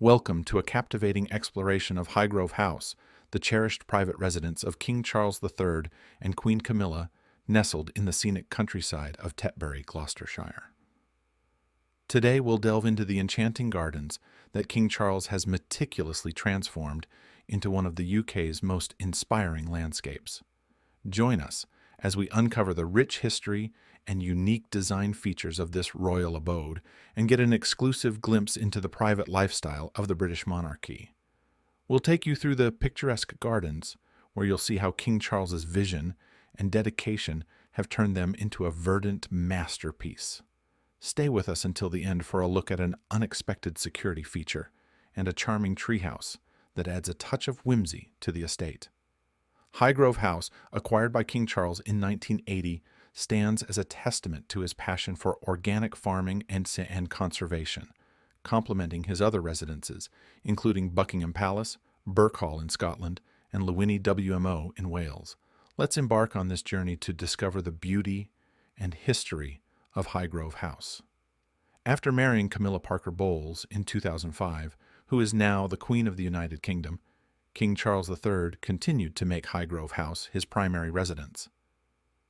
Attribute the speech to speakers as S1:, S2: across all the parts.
S1: Welcome to a captivating exploration of Highgrove House, the cherished private residence of King Charles III and Queen Camilla, nestled in the scenic countryside of Tetbury, Gloucestershire. Today we'll delve into the enchanting gardens that King Charles has meticulously transformed into one of the UK's most inspiring landscapes. Join us as we uncover the rich history and unique design features of this royal abode and get an exclusive glimpse into the private lifestyle of the British monarchy. We'll take you through the picturesque gardens, where you'll see how King Charles's vision and dedication have turned them into a verdant masterpiece. Stay with us until the end for a look at an unexpected security feature and a charming treehouse that adds a touch of whimsy to the estate. Highgrove House, acquired by King Charles in 1980, stands as a testament to his passion for organic farming and conservation, complementing his other residences, including Buckingham Palace, Birk Hall in Scotland, and Lewini WMO in Wales. Let's embark on this journey to discover the beauty and history of Highgrove House. After marrying Camilla Parker Bowles in 2005, who is now the Queen of the United Kingdom, King Charles III continued to make Highgrove House his primary residence.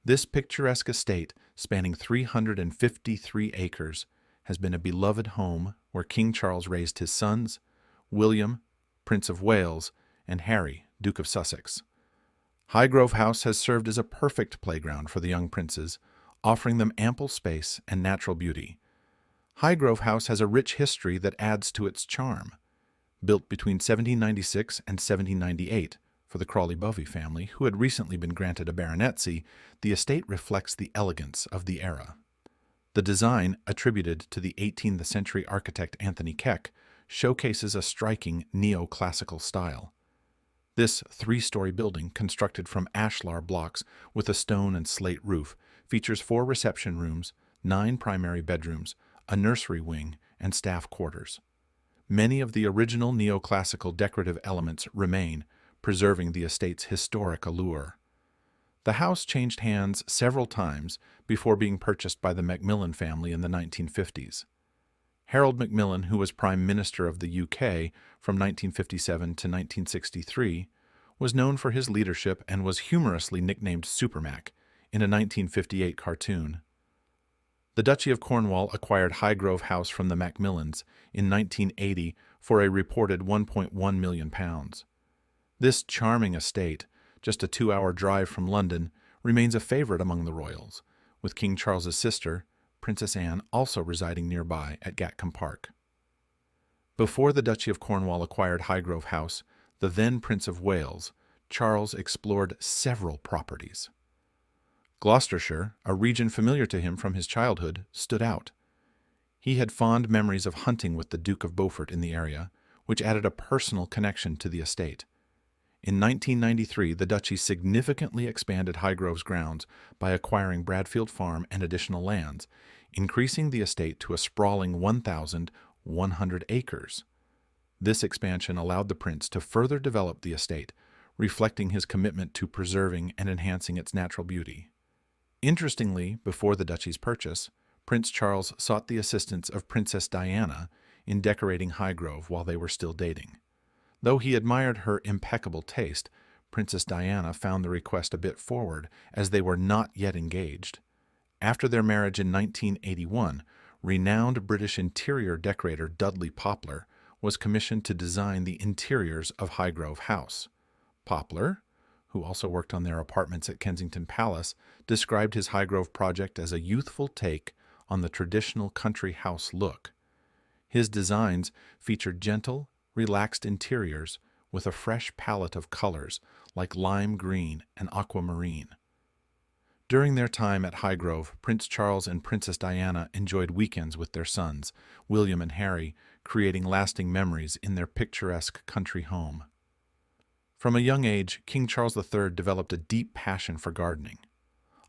S1: This picturesque estate, spanning 353 acres, has been a beloved home where King Charles raised his sons, William, Prince of Wales, and Harry, Duke of Sussex. Highgrove House has served as a perfect playground for the young princes, offering them ample space and natural beauty. Highgrove House has a rich history that adds to its charm. Built between 1796 and 1798 for the Crawley-Bovey family, who had recently been granted a baronetcy, the estate reflects the elegance of the era. The design, attributed to the 18th century architect Anthony Keck, showcases a striking neoclassical style. This three-story building, constructed from ashlar blocks with a stone and slate roof, features 4 reception rooms, 9 primary bedrooms, a nursery wing, and staff quarters. Many of the original neoclassical decorative elements remain, preserving the estate's historic allure. The house changed hands several times before being purchased by the Macmillan family in the 1950s. Harold Macmillan, who was Prime Minister of the UK from 1957 to 1963, was known for his leadership and was humorously nicknamed Supermac in a 1958 cartoon. The Duchy of Cornwall acquired Highgrove House from the Macmillans in 1980 for a reported £1.1 million. This charming estate, just a 2-hour drive from London, remains a favorite among the royals, with King Charles's sister, Princess Anne, also residing nearby at Gatcombe Park. Before the Duchy of Cornwall acquired Highgrove House, the then Prince of Wales, Charles explored several properties. Gloucestershire, a region familiar to him from his childhood, stood out. He had fond memories of hunting with the Duke of Beaufort in the area, which added a personal connection to the estate. In 1993, the duchy significantly expanded Highgrove's grounds by acquiring Bradfield Farm and additional lands, increasing the estate to a sprawling 1,100 acres. This expansion allowed the prince to further develop the estate, reflecting his commitment to preserving and enhancing its natural beauty. Interestingly, before the duchy's purchase, Prince Charles sought the assistance of Princess Diana in decorating Highgrove while they were still dating. Though he admired her impeccable taste, Princess Diana found the request a bit forward, as they were not yet engaged. After their marriage in 1981, renowned British interior decorator Dudley Poplar was commissioned to design the interiors of Highgrove House. Poplar, who also worked on their apartments at Kensington Palace, described his Highgrove project as a youthful take on the traditional country house look. His designs featured gentle, relaxed interiors with a fresh palette of colors like lime green and aquamarine. During their time at Highgrove, Prince Charles and Princess Diana enjoyed weekends with their sons, William and Harry, creating lasting memories in their picturesque country home. From a young age, King Charles III developed a deep passion for gardening.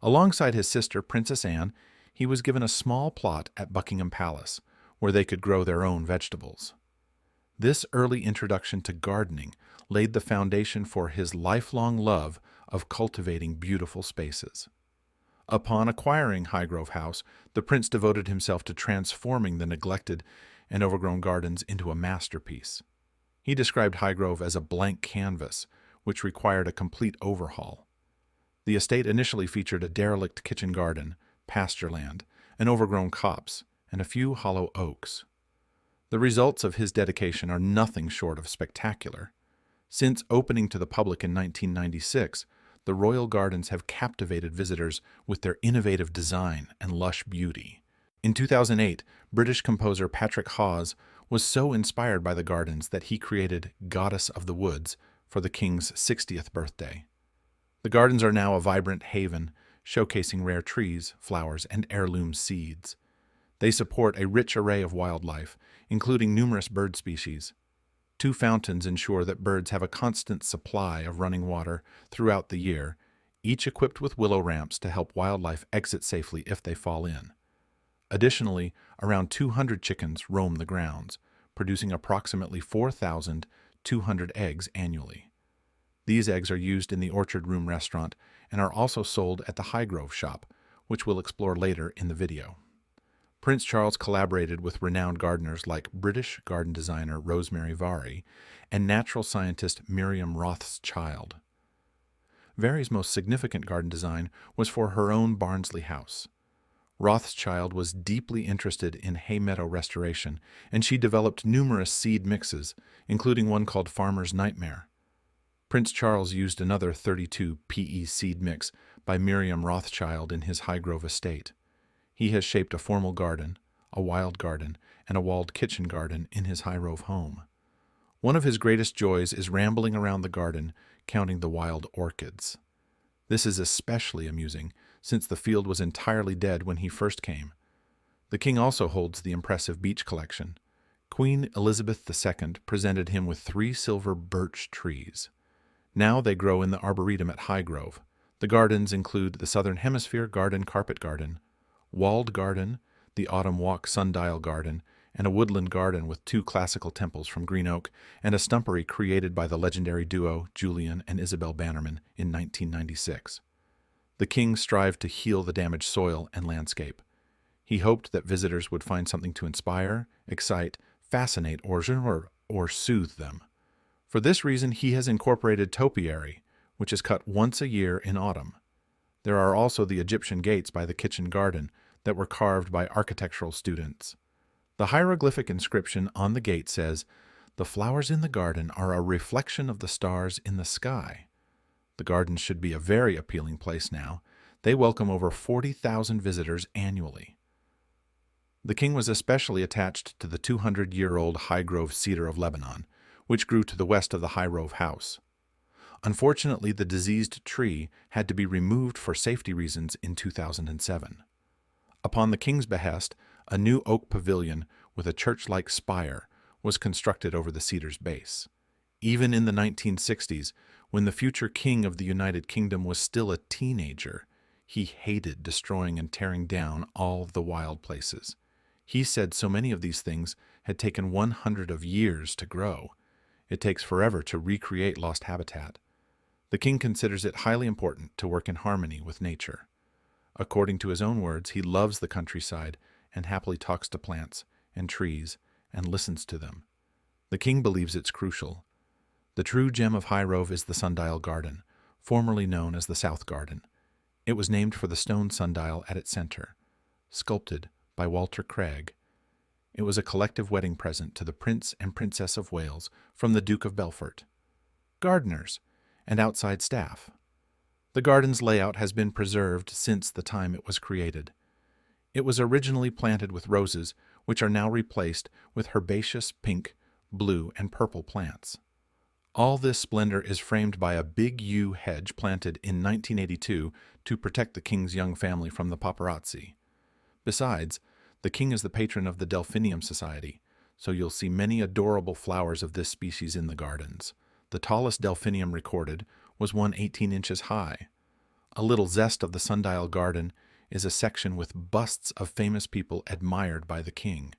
S1: Alongside his sister, Princess Anne, he was given a small plot at Buckingham Palace, where they could grow their own vegetables. This early introduction to gardening laid the foundation for his lifelong love of cultivating beautiful spaces. Upon acquiring Highgrove House, the prince devoted himself to transforming the neglected and overgrown gardens into a masterpiece. He described Highgrove as a blank canvas, which required a complete overhaul. The estate initially featured a derelict kitchen garden, pasture land, an overgrown copse, and a few hollow oaks. The results of his dedication are nothing short of spectacular. Since opening to the public in 1996, the royal gardens have captivated visitors with their innovative design and lush beauty. In 2008, British composer Patrick Hawes was so inspired by the gardens that he created Goddess of the Woods for the King's 60th birthday. The gardens are now a vibrant haven, showcasing rare trees, flowers, and heirloom seeds. They support a rich array of wildlife, including numerous bird species. 2 fountains ensure that birds have a constant supply of running water throughout the year, each equipped with willow ramps to help wildlife exit safely if they fall in. Additionally, around 200 chickens roam the grounds, producing approximately 4,200 eggs annually. These eggs are used in the Orchard Room restaurant and are also sold at the Highgrove shop, which we'll explore later in the video. Prince Charles collaborated with renowned gardeners like British garden designer Rosemary Vary and natural scientist Miriam Rothschild. Vary's most significant garden design was for her own Barnsley house. Rothschild was deeply interested in hay meadow restoration, and she developed numerous seed mixes, including one called Farmer's Nightmare. Prince Charles used another 32 PE seed mix by Miriam Rothschild in his Highgrove estate. He has shaped a formal garden, a wild garden, and a walled kitchen garden in his Highgrove home. One of his greatest joys is rambling around the garden, counting the wild orchids. This is especially amusing, since the field was entirely dead when he first came. The king also holds the impressive beech collection. Queen Elizabeth II presented him with 3 silver birch trees. Now they grow in the Arboretum at Highgrove. The gardens include the Southern Hemisphere Garden Carpet Garden, Walled Garden, the Autumn Walk Sundial Garden, and a woodland garden with 2 classical temples from green oak and a stumpery created by the legendary duo Julian and Isabel Bannerman in 1996. The king strived to heal the damaged soil and landscape. He hoped that visitors would find something to inspire, excite, fascinate, or soothe them. For this reason, he has incorporated topiary, which is cut once a year in autumn. There are also the Egyptian gates by the kitchen garden that were carved by architectural students. The hieroglyphic inscription on the gate says, "The flowers in the garden are a reflection of the stars in the sky." The gardens should be a very appealing place now. They welcome over 40,000 visitors annually. The king was especially attached to the 200-year-old Highgrove cedar of Lebanon, which grew to the west of the Highgrove House. Unfortunately, the diseased tree had to be removed for safety reasons in 2007. Upon the king's behest, a new oak pavilion with a church-like spire was constructed over the cedar's base. Even in the 1960s, when the future king of the United Kingdom was still a teenager, he hated destroying and tearing down all of the wild places. He said so many of these things had taken 100 of years to grow. It takes forever to recreate lost habitat. The king considers it highly important to work in harmony with nature. According to his own words, he loves the countryside and happily talks to plants and trees and listens to them. The king believes it's crucial. The true gem of Highgrove is the Sundial Garden, formerly known as the South Garden. It was named for the stone sundial at its center, sculpted by Walter Craig. It was a collective wedding present to the Prince and Princess of Wales from the Duke of Belfort, gardeners, and outside staff. The garden's layout has been preserved since the time it was created. It was originally planted with roses, which are now replaced with herbaceous pink, blue, and purple plants. All this splendor is framed by a big yew hedge planted in 1982 to protect the king's young family from the paparazzi. Besides, the king is the patron of the Delphinium Society, so you'll see many adorable flowers of this species in the gardens. The tallest delphinium recorded was one 18 inches high. A little zest of the Sundial Garden is a section with busts of famous people admired by the king.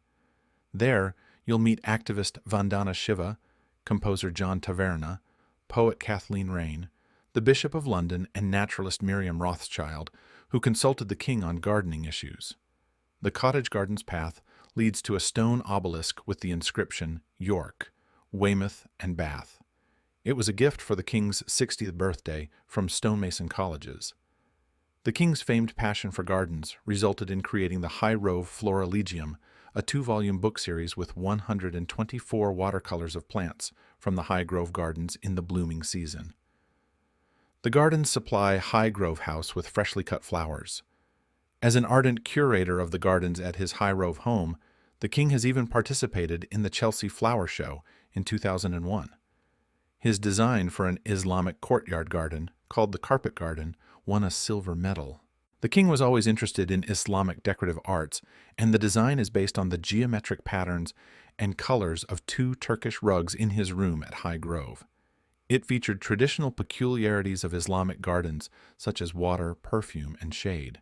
S1: There, you'll meet activist Vandana Shiva, composer John Taverna, poet Kathleen Raine, the Bishop of London, and naturalist Miriam Rothschild, who consulted the king on gardening issues. The cottage garden's path leads to a stone obelisk with the inscription York, Weymouth, and Bath. It was a gift for the king's 60th birthday from stonemason colleges. The king's famed passion for gardens resulted in creating the Highgrove Florilegium, a 2-volume book series with 124 watercolors of plants from the Highgrove Gardens in the blooming season. The gardens supply Highgrove House with freshly cut flowers. As an ardent curator of the gardens at his Highgrove home, the king has even participated in the Chelsea Flower Show in 2001. His design for an Islamic courtyard garden, called the Carpet Garden, won a silver medal. The king was always interested in Islamic decorative arts, and the design is based on the geometric patterns and colors of 2 Turkish rugs in his room at Highgrove. It featured traditional peculiarities of Islamic gardens, such as water, perfume, and shade.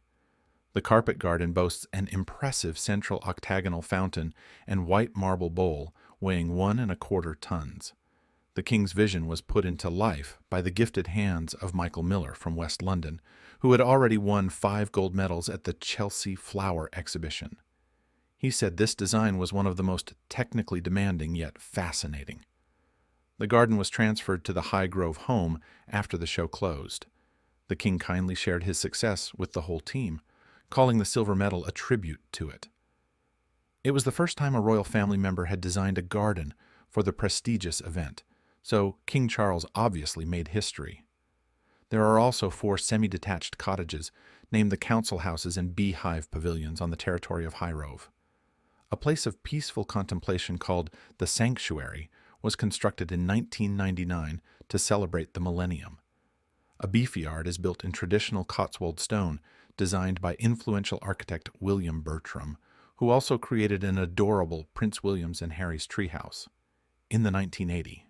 S1: The Carpet Garden boasts an impressive central octagonal fountain and white marble bowl weighing 1¼ tons. The king's vision was put into life by the gifted hands of Michael Miller from West London, who had already won 5 gold medals at the Chelsea Flower Exhibition. He said this design was one of the most technically demanding yet fascinating. The garden was transferred to the Highgrove home after the show closed. The king kindly shared his success with the whole team, calling the silver medal a tribute to it. It was the first time a royal family member had designed a garden for the prestigious event, so King Charles obviously made history. There are also 4 semi-detached cottages named the Council Houses and Beehive Pavilions on the territory of Highgrove. A place of peaceful contemplation called the Sanctuary was constructed in 1999 to celebrate the millennium. A beefyard is built in traditional Cotswold stone designed by influential architect William Bertram, who also created an adorable Prince William's and Harry's treehouse. In the 1980,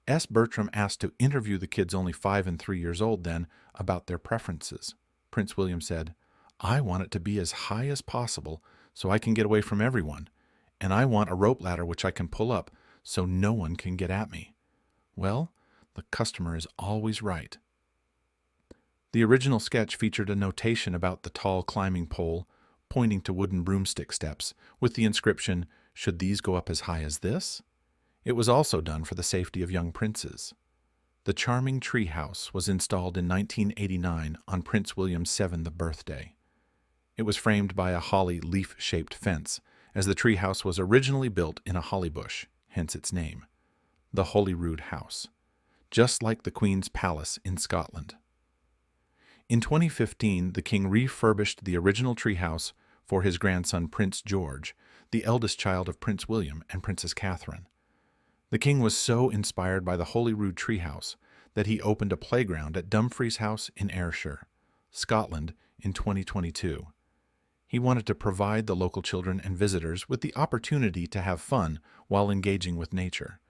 S1: S. Bertram asked to interview the kids only 5 and 3 years old then about their preferences. Prince William said, "I want it to be as high as possible so I can get away from everyone, and I want a rope ladder which I can pull up so no one can get at me." Well, the customer is always right. The original sketch featured a notation about the tall climbing pole, pointing to wooden broomstick steps, with the inscription, "Should these go up as high as this?" It was also done for the safety of young princes. The charming tree house was installed in 1989 on Prince William's 7th birthday. It was framed by a holly leaf-shaped fence, as the tree house was originally built in a holly bush, hence its name, the Holyrood House, just like the Queen's Palace in Scotland. In 2015, the king refurbished the original treehouse for his grandson Prince George, the eldest child of Prince William and Princess Catherine. The king was so inspired by the Holyrood treehouse that he opened a playground at Dumfries House in Ayrshire, Scotland, in 2022. He wanted to provide the local children and visitors with the opportunity to have fun while engaging with nature.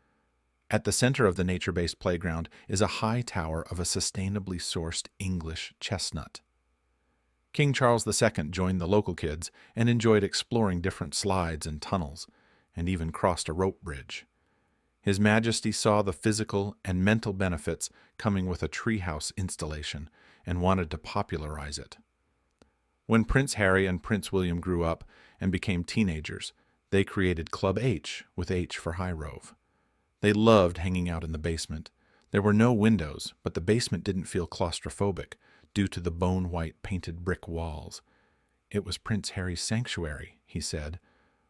S1: At the center of the nature-based playground is a high tower of a sustainably sourced English chestnut. King Charles II joined the local kids and enjoyed exploring different slides and tunnels, and even crossed a rope bridge. His Majesty saw the physical and mental benefits coming with a treehouse installation and wanted to popularize it. When Prince Harry and Prince William grew up and became teenagers, they created Club H, with H for Highgrove. They loved hanging out in the basement. There were no windows, but the basement didn't feel claustrophobic due to the bone-white painted brick walls. "It was Prince Harry's sanctuary," he said,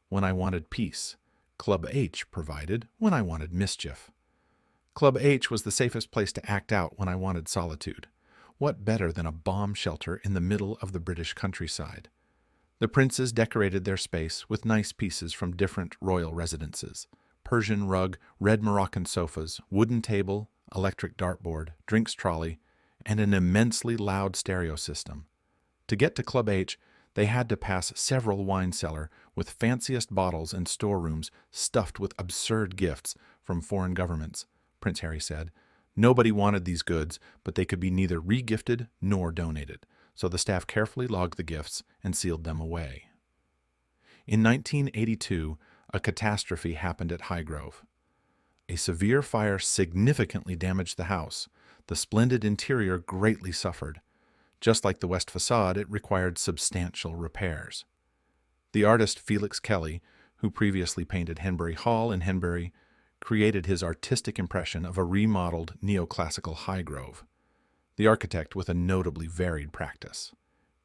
S1: "when I wanted peace. Club H provided when I wanted mischief. Club H was the safest place to act out when I wanted solitude. What better than a bomb shelter in the middle of the British countryside?" The princes decorated their space with nice pieces from different royal residences: Persian rug, red Moroccan sofas, wooden table, electric dartboard, drinks trolley, and an immensely loud stereo system. To get to Club H, they had to pass several wine cellars with fanciest bottles and storerooms stuffed with absurd gifts from foreign governments, Prince Harry said. Nobody wanted these goods, but they could be neither re-gifted nor donated, so the staff carefully logged the gifts and sealed them away. In 1982, a catastrophe happened at Highgrove. A severe fire significantly damaged the house. The splendid interior greatly suffered. Just like the west facade, it required substantial repairs. The artist Felix Kelly, who previously painted Henbury Hall in Henbury, created his artistic impression of a remodeled neoclassical Highgrove. The architect with a notably varied practice.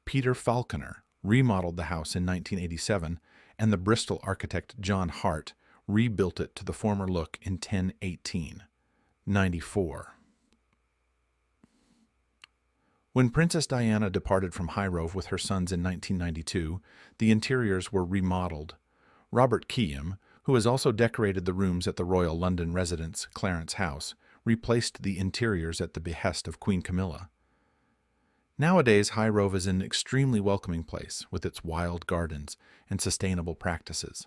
S1: Peter Falconer remodeled the house in 1987, and the Bristol architect John Hart rebuilt it to the former look in 1094. When Princess Diana departed from Highgrove with her sons in 1992, the interiors were remodeled. Robert Keam, who has also decorated the rooms at the Royal London residence, Clarence House, replaced the interiors at the behest of Queen Camilla. Nowadays, Highgrove is an extremely welcoming place with its wild gardens and sustainable practices.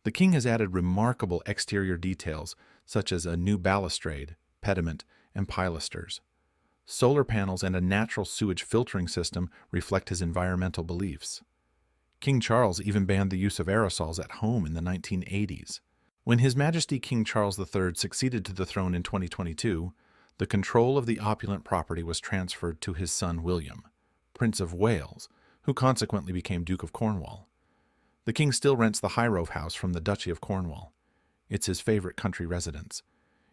S1: The king has added remarkable exterior details such as a new balustrade, pediment, and pilasters. Solar panels and a natural sewage filtering system reflect his environmental beliefs. King Charles even banned the use of aerosols at home in the 1980s. When His Majesty King Charles III succeeded to the throne in 2022, the control of the opulent property was transferred to his son William, Prince of Wales, who consequently became Duke of Cornwall. The king still rents the Highgrove House from the Duchy of Cornwall. It's his favorite country residence.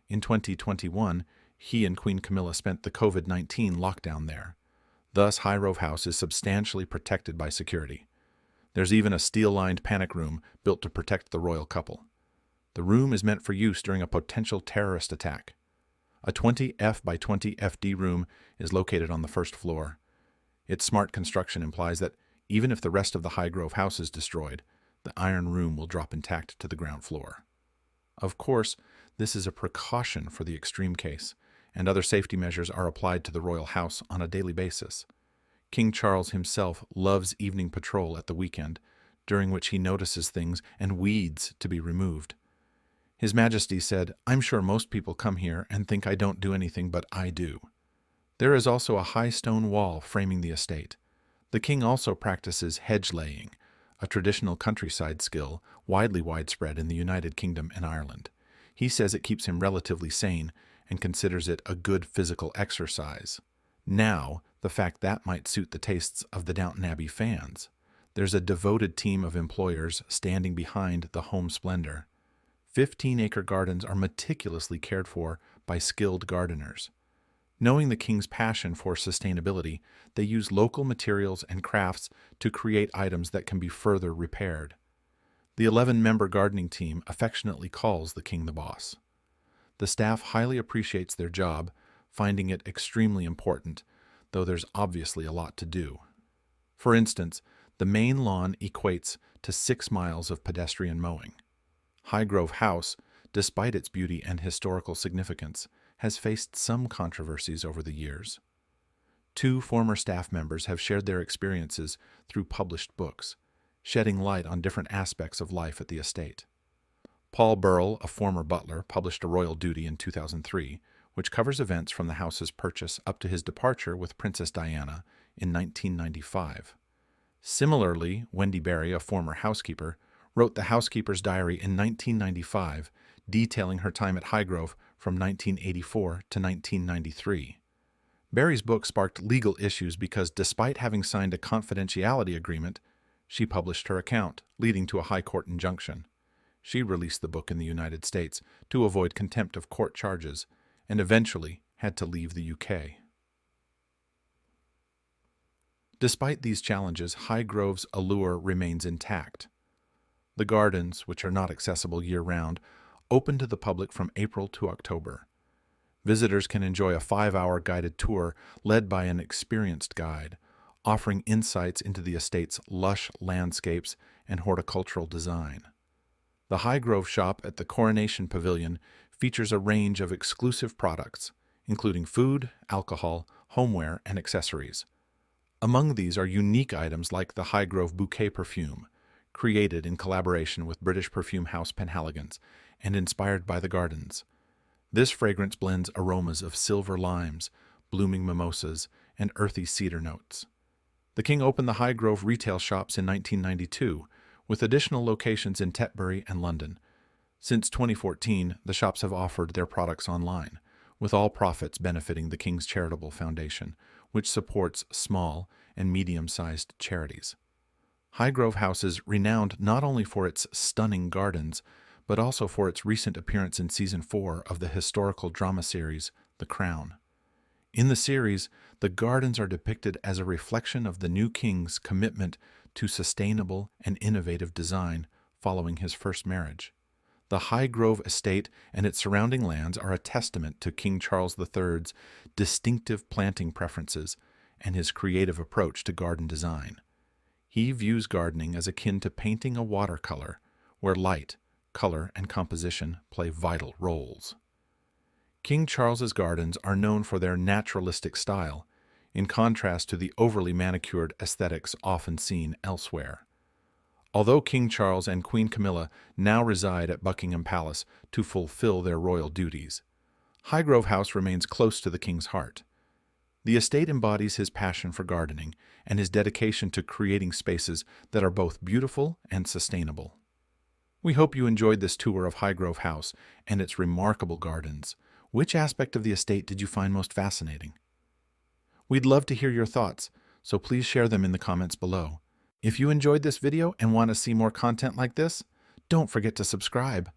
S1: In 2021, he and Queen Camilla spent the COVID-19 lockdown there. Thus, Highgrove House is substantially protected by security. There's even a steel-lined panic room built to protect the royal couple. The room is meant for use during a potential terrorist attack. A 20F by 20 FD room is located on the first floor. Its smart construction implies that even if the rest of the Highgrove House is destroyed, the iron room will drop intact to the ground floor. Of course, this is a precaution for the extreme case, and other safety measures are applied to the royal house on a daily basis. King Charles himself loves evening patrol at the weekend, during which he notices things and weeds to be removed. His Majesty said, "I'm sure most people come here and think I don't do anything, but I do." There is also a high stone wall framing the estate. The king also practices hedge laying, a traditional countryside skill widespread in the United Kingdom and Ireland. He says it keeps him relatively sane and considers it a good physical exercise. Now, the fact that might suit the tastes of the Downton Abbey fans. There's a devoted team of employers standing behind the home splendor. 15-acre gardens are meticulously cared for by skilled gardeners. Knowing the king's passion for sustainability, they use local materials and crafts to create items that can be further repaired. The 11-member gardening team affectionately calls the king the boss. The staff highly appreciates their job, finding it extremely important, though there's obviously a lot to do. For instance, the main lawn equates to 6 miles of pedestrian mowing. Highgrove House, despite its beauty and historical significance, has faced some controversies over the years. 2 former staff members have shared their experiences through published books, shedding light on different aspects of life at the estate. Paul Burrell, a former butler, published A Royal Duty in 2003, which covers events from the house's purchase up to his departure with Princess Diana in 1995. Similarly, Wendy Berry, a former housekeeper, wrote The Housekeeper's Diary in 1995, detailing her time at Highgrove from 1984 to 1993. Berry's book sparked legal issues because, despite having signed a confidentiality agreement, she published her account, leading to a high court injunction. She released the book in the United States to avoid contempt of court charges, and eventually had to leave the UK. Despite these challenges, Highgrove's allure remains intact. The gardens, which are not accessible year-round, open to the public from April to October. Visitors can enjoy a 5-hour guided tour led by an experienced guide, offering insights into the estate's lush landscapes and horticultural design. The Highgrove shop at the Coronation Pavilion features a range of exclusive products, including food, alcohol, homeware, and accessories. Among these are unique items like the Highgrove Bouquet perfume, created in collaboration with British perfume house Penhaligon's and inspired by the gardens. This fragrance blends aromas of silver limes, blooming mimosas, and earthy cedar notes. The king opened the Highgrove retail shops in 1992, with additional locations in Tetbury and London. Since 2014, the shops have offered their products online, with all profits benefiting the King's Charitable Foundation, which supports small and medium-sized charities. Highgrove House is renowned not only for its stunning gardens, but also for its recent appearance in Season 4 of the historical drama series, The Crown. In the series, the gardens are depicted as a reflection of the new king's commitment to sustainable and innovative design following his first marriage. The Highgrove estate and its surrounding lands are a testament to King Charles III's distinctive planting preferences and his creative approach to garden design. He views gardening as akin to painting a watercolor, where light, color, and composition play vital roles. King Charles's gardens are known for their naturalistic style, in contrast to the overly manicured aesthetics often seen elsewhere. Although King Charles and Queen Camilla now reside at Buckingham Palace to fulfill their royal duties, Highgrove House remains close to the king's heart. The estate embodies his passion for gardening and his dedication to creating spaces that are both beautiful and sustainable. We hope you enjoyed this tour of Highgrove House and its remarkable gardens. Which aspect of the estate did you find most fascinating? We'd love to hear your thoughts, so please share them in the comments below. If you enjoyed this video and want to see more content like this, don't forget to subscribe.